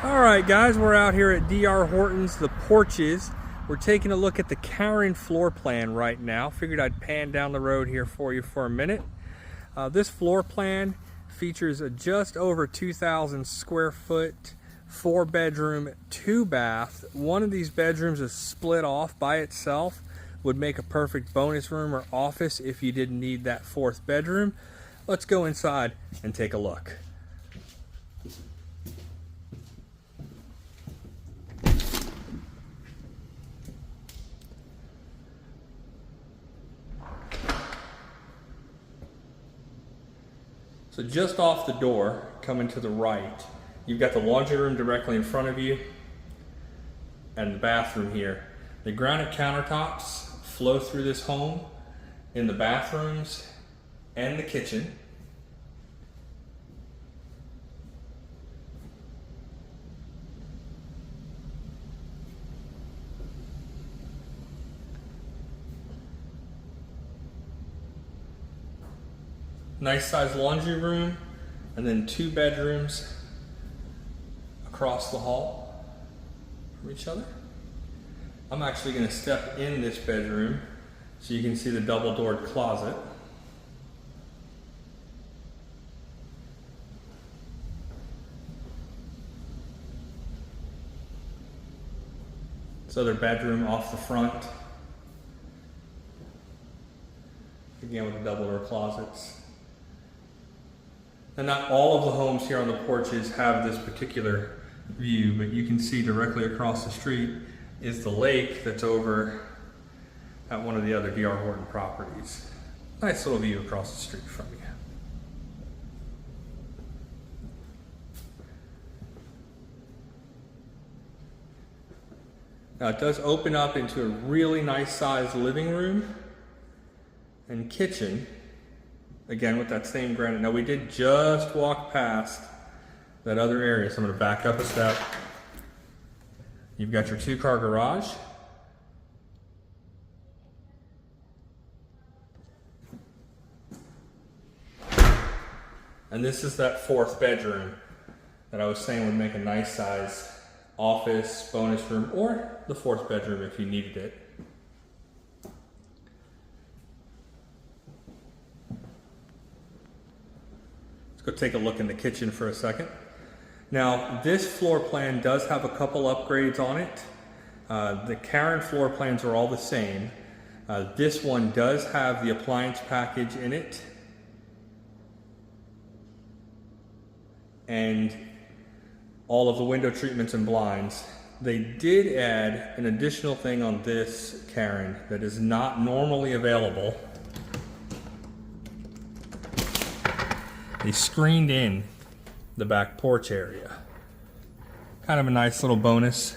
Alright guys, we're out here at DR Horton's, the Porches. We're taking a look at the Cairn floor plan right now. Figured I'd pan down the road here for you for a minute. This floor plan features a just over 2,000 square foot, 4-bedroom, 2-bath. One of these bedrooms is split off by itself. Would make a perfect bonus room or office if you didn't need that 4th bedroom. Let's go inside and take a look. So just off the door, coming to the right, you've got the laundry room directly in front of you and the bathroom here. The granite countertops flow through this home in the bathrooms and the kitchen. Nice sized laundry room, and then 2 bedrooms across the hall from each other. I'm actually going to step in this bedroom so you can see the double-doored closet. This other bedroom off the front, again with the double-door closets. And not all of the homes here on the Porches have this particular view, but you can see directly across the street is the lake that's over at one of the other DR Horton properties. Nice little view across the street from you. Now it does open up into a really nice sized living room and kitchen. Again, with that same granite. Now we did just walk past that other area, so I'm going to back up a step. You've got your 2-car garage. And this is that 4th bedroom that I was saying would make a nice size office, bonus room, or the 4th bedroom if you needed it. Go take a look in the kitchen for a second. Now, this floor plan does have a couple upgrades on it. The Cairn floor plans are all the same. This one does have the appliance package in it. And all of the window treatments and blinds. They did add an additional thing on this Cairn that is not normally available. They screened in the back porch area. Kind of a nice little bonus.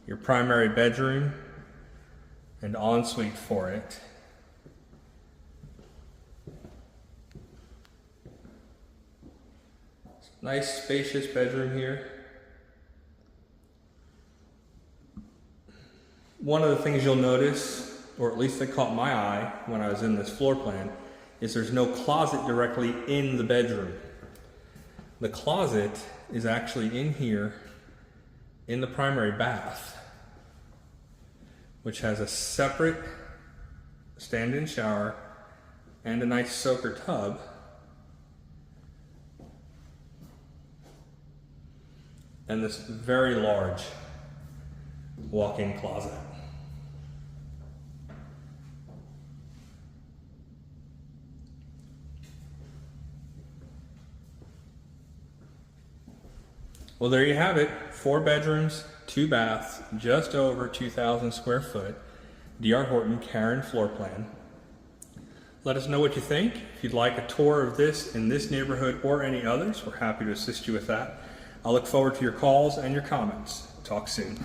Your primary bedroom and ensuite for it. Nice spacious bedroom here. One of the things you'll notice, or at least that caught my eye when I was in this floor plan, is there's no closet directly in the bedroom. The closet is actually in here in the primary bath, which has a separate stand-in shower and a nice soaker tub. And this very large walk-in closet. Well, there you have it. 4 bedrooms, 2 baths, just over 2,000 square foot, DR Horton Cairn floor plan. Let us know what you think. If you'd like a tour of this in this neighborhood or any others, we're happy to assist you with that. I look forward to your calls and your comments. Talk soon.